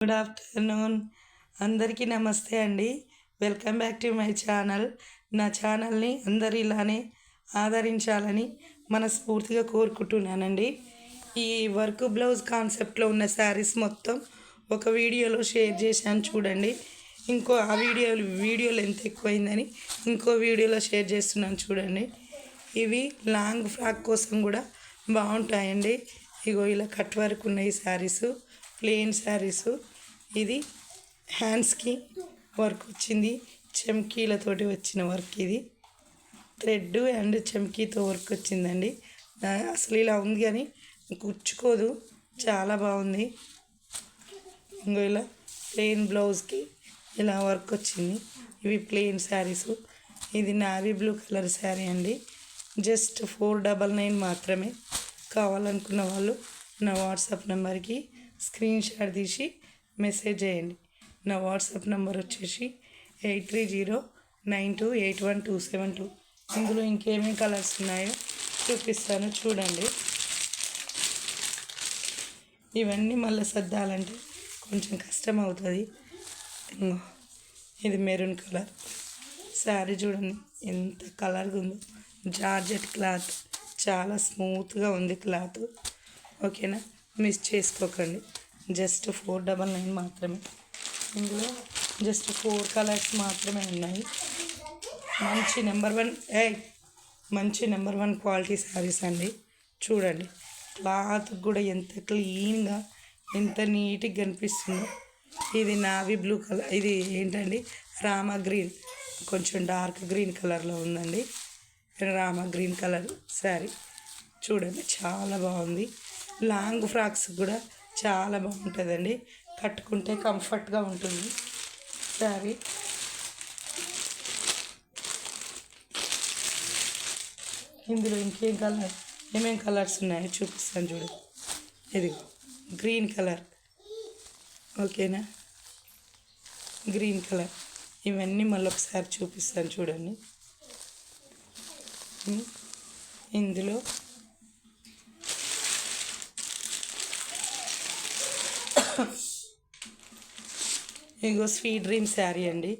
Good afternoon. అందరికీ నమస్తే అండి. Welcome back to my channel. నా ఛానల్ని అందరు ఇలానే ఆదరించాలని మనస్ఫూర్తిగా కోరుకుంటున్నానండి. ఈ వర్క్ బ్లౌజ్ కాన్సెప్ట్లో ఉన్న శారీస్ మొత్తం ఒక వీడియోలో షేర్ చేశాను చూడండి. ఆ వీడియోలో ఎంత ఎక్కువైందని ఇంకో వీడియోలో షేర్ చేస్తున్నాను చూడండి. ఇవి లాంగ్ ఫ్రాక్ కోసం కూడా బాగుంటాయండి. ఇలా కట్ వర్క్ ఉన్నాయి శారీసు, ప్లెయిన్ శారీసు. ఇది హ్యాండ్స్కి వర్క్ వచ్చింది, చెమ్కీలతోటి వచ్చిన వర్క్. ఇది థ్రెడ్ అండ్ చెమ్కీతో వర్క్ వచ్చిందండి. అసలు ఇలా ఉంది కానీ కుచ్చుకోదు, చాలా బాగుంది. ఇలా ప్లెయిన్ బ్లౌజ్కి ఇలా వర్క్ వచ్చింది. ఇవి ప్లెయిన్ శారీసు. ఇది నావీ బ్లూ కలర్ శారీ అండి. జస్ట్ 499 మాత్రమే. కావాలనుకున్న వాళ్ళు నా వాట్సాప్ నెంబర్కి స్క్రీన్ షాట్ తీసి మెసేజ్ చేయండి. నా వాట్సాప్ నెంబర్ వచ్చేసి 8309281272. ఇందులో ఇంకేమేమి కలర్స్ ఉన్నాయో చూపిస్తాను చూడండి. ఇవన్నీ మళ్ళీ సర్దాలంటే కొంచెం కష్టం అవుతుంది. ఇది మెరూన్ కలర్ శారీ చూడండి ఎంత కలర్గా ఉందో. జార్జెట్ క్లాత్, చాలా స్మూత్గా ఉంది క్లాత్. ఓకేనా, మిస్ చేసుకోకండి. జస్ట్ 499 మాత్రమే. ఇందులో జస్ట్ 4 కలర్స్ మాత్రమే ఉన్నాయి. మంచి నెంబర్ వన్ క్వాలిటీ శారీస్ అండి. చూడండి క్లాత్ కూడా ఎంత క్లీన్గా, ఎంత నీట్గా కనిపిస్తుందో. ఇది నావీ బ్లూ కలర్, ఇది ఏంటండి రామా గ్రీన్, కొంచెం డార్క్ గ్రీన్ కలర్లో ఉందండి. రామా గ్రీన్ కలర్ శారీ చూడండి చాలా బాగుంది. లాంగ్ ఫ్రాక్స్ కూడా చాలా బాగుంటుందండి, కట్టుకుంటే కంఫర్ట్గా ఉంటుంది శారీ. ఇందులో ఏమేం కలర్స్ ఉన్నాయో చూపిస్తాను చూడండి. ఇది గ్రీన్ కలర్, ఓకేనా, గ్రీన్ కలర్. ఇవన్నీ మళ్ళీ ఒకసారి చూపిస్తాను చూడండి. ఇందులో ఇగో స్వీట్ డ్రీమ్ శారీ అండి.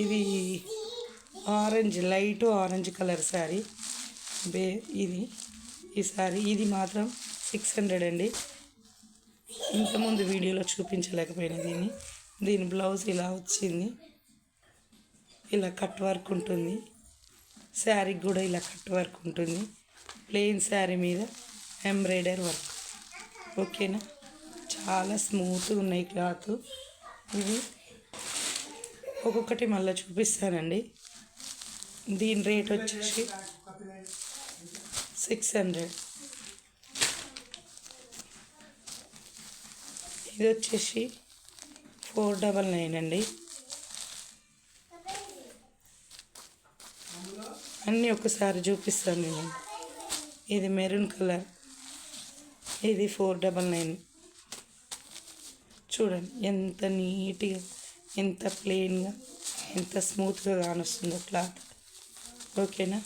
ఇది orange, light orange colour sari. ఈ శారీ ఇది మాత్రం 600 అండి. ఇంతకుముందు వీడియోలో చూపించలేకపోయినా దీని బ్లౌజ్ ఇలా వచ్చింది. ఇలా కట్ వర్క్ ఉంటుంది. శారీకి కూడా ఇలా కట్ వర్క్ ఉంటుంది. ప్లెయిన్ శారీ మీద ఎంబ్రాయిడరీ వర్క్. ఓకేనా, చాలా స్మూత్గా ఉన్నాయి క్లాత్. ఇవి ఒక్కొక్కటి మళ్ళీ చూపిస్తానండి. దీని రేట్ వచ్చేసి 600. ఇది వచ్చేసి 499 అండి. అన్నీ ఒకసారి చూపిస్తాను నేను. ఇది మెరూన్ కలర్, ఇది 499. చూడండి ఎంత నీట్గా, ఎంత ప్లెయిన్గా, ఎంత స్మూత్గా కానొస్తుందో క్లాత్. ఓకేనా,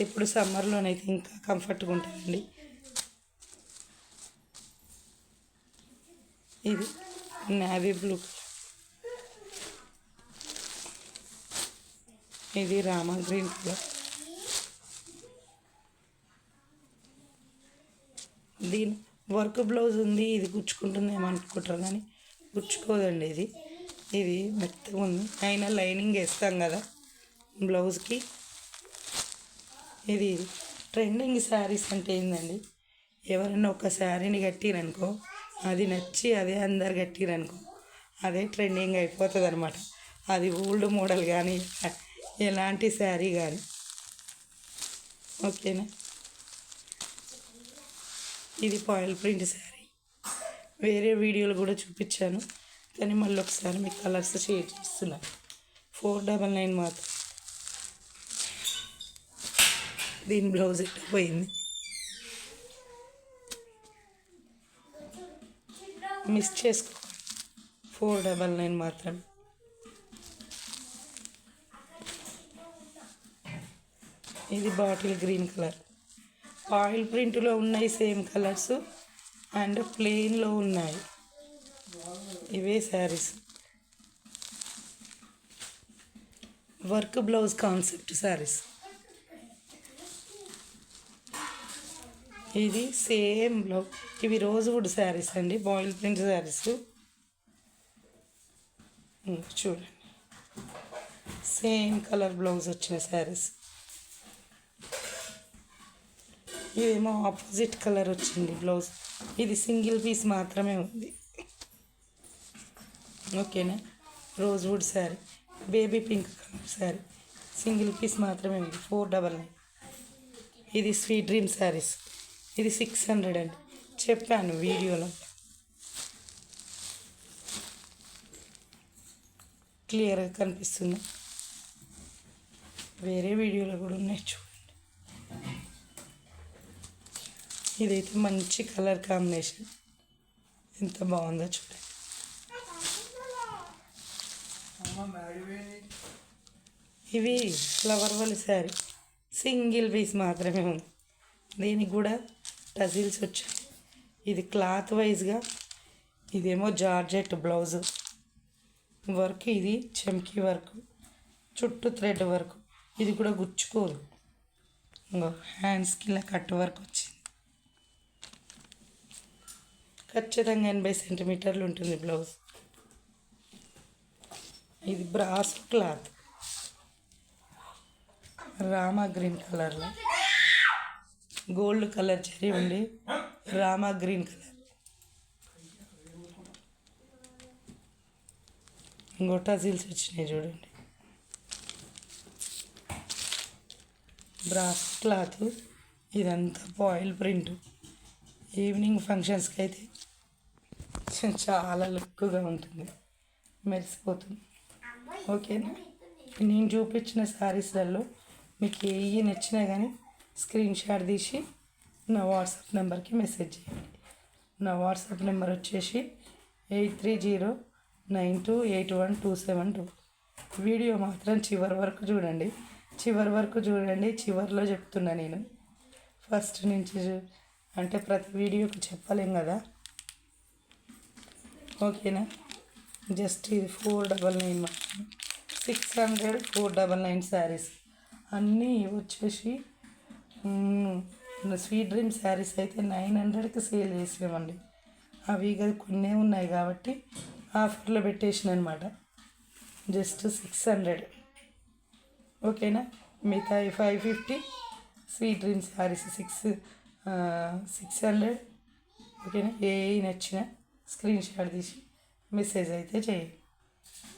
ఇప్పుడు సమ్మర్లోనైతే ఇంకా కంఫర్ట్గా ఉంటుందండి. ఇది నావీ బ్లూ కలర్, ఇది రామా గ్రీన్ కలర్. దీని వర్క్ బ్లౌజ్ ఉంది, ఇది గుచ్చుకుంటుంది ఏమనుకుంటారు కానీ గుచ్చుకోదండి. ఇది మెత్తగా ఉంది. అయినా లైనింగ్ వేస్తాం కదా బ్లౌజ్కి. ఇది ట్రెండింగ్ శారీస్ అంటే ఏంటండి, ఎవరైనా ఒక శారీని కట్టిరనుకో, అది నచ్చి అదే అందరు కట్టిరనుకో, అదే ట్రెండింగ్ అయిపోతుంది అనమాట. అది ఓల్డ్ మోడల్ కానీ ఎలాంటి శారీ కానీ. ఓకేనా, ఇది పాయిల్ ప్రింట్ శారీ. వేరే వీడియోలు కూడా చూపించాను కానీ మళ్ళీ ఒకసారి మీకు కలర్స్ షేర్ చేస్తున్నాను. 499 మాత్రం. దీని బ్లౌజ్ ఎట్లా పోయింది, మిస్ చేసుకో. 499 మాత్రం. ఇది బాటిల్ గ్రీన్ కలర్, ఆయిల్ ప్రింట్లో ఉన్నాయి సేమ్ కలర్స్ అండ్ ప్లెయిన్లో ఉన్నాయి. ఇవే saris. Work blouse concept saris. ఇది సేమ్ బ్లౌజ్. ఇవి రోజ్వుడ్ శారీస్ అండి, బాయిల్ ప్రింట్ శారీస్. చూడండి, సేమ్ కలర్ బ్లౌజ్ వచ్చిన శారీస్. ఇదేమో ఆపోజిట్ కలర్ వచ్చింది బ్లౌజ్. ఇది సింగిల్ పీస్ మాత్రమే ఉంది. ఓకేనా. Rosewood sari, baby pink colour sari, single piece మాత్రమే ఉంది. 499. ఇది స్వీట్ డ్రీమ్ శారీస్. ఇది 600 అండి, చెప్పాను వీడియోలో. క్లియర్గా కనిపిస్తుంది. వేరే వీడియోలో కూడా ఉన్నాయి చూడండి. ఇదైతే మంచి కలర్ కాంబినేషన్, ఎంత బాగుందో చూడండి. ఇవి ఫ్లవర్ వల్ శారీ, సింగిల్ పీస్ మాత్రమే ఉంది. దీనికి కూడా టజిల్స్ వచ్చాయి. ఇది క్లాత్ వైజ్గా, ఇదేమో జార్జెట్ బ్లౌజ్ వర్క్, ఇది చమ్కీ వర్క్, చుట్టూ థ్రెడ్ వర్క్. ఇది కూడా గుచ్చుకోదు. ఇంకో హ్యాండ్స్కి ఇలా కట్ వర్క్ వచ్చింది. ఖచ్చితంగా 80 సెంటీమీటర్లు ఉంటుంది బ్లౌజ్. ఇది బ్రాస్ క్లాత్, రామా గ్రీన్ కలర్లో, గోల్డ్ కలర్ చెరీ ఉండి రామా గ్రీన్ కలర్. ఇంకో టజిల్స్ వచ్చినాయి చూడండి. బ్రాస్ క్లాత్, ఇదంతా బాయిల్ ప్రింట్. ఈవినింగ్ ఫంక్షన్స్కి అయితే చాలా లుక్గా ఉంటుంది, మెరిసిపోతుంది. ఓకేనా. నేను చూపించిన శారీస్లలో మీకు ఏ నచ్చినా కానీ స్క్రీన్ షాట్ తీసి నా వాట్సాప్ నెంబర్కి మెసేజ్ చేయండి. నా వాట్సాప్ నెంబర్ వచ్చేసి 8309281272. వీడియో మాత్రం చివరి వరకు చూడండి, చివరిలో చెప్తున్నా నేను. ఫస్ట్ నుంచి అంటే ప్రతి వీడియోకి చెప్పలేం కదా. ఓకేనా. జస్ట్ ఇది 499 మాత్రం. 600 499 శారీస్ అన్నీ వచ్చేసి. స్వీట్ డ్రీమ్ శారీస్ అయితే 900కి సేల్ చేసినామండి. అవి కొన్ని ఉన్నాయి కాబట్టి ఆఫర్లో పెట్టేసిన అనమాట. జస్ట్ 600. ఓకేనా. మిగతా 550 స్వీట్ డ్రీమ్ శారీస్ 600. ఓకేనా. ఏ నచ్చిన స్క్రీన్ షాట్ తీసి మెసేజ్ అయితే చేయండి.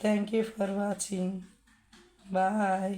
Thank you for watching. Bye.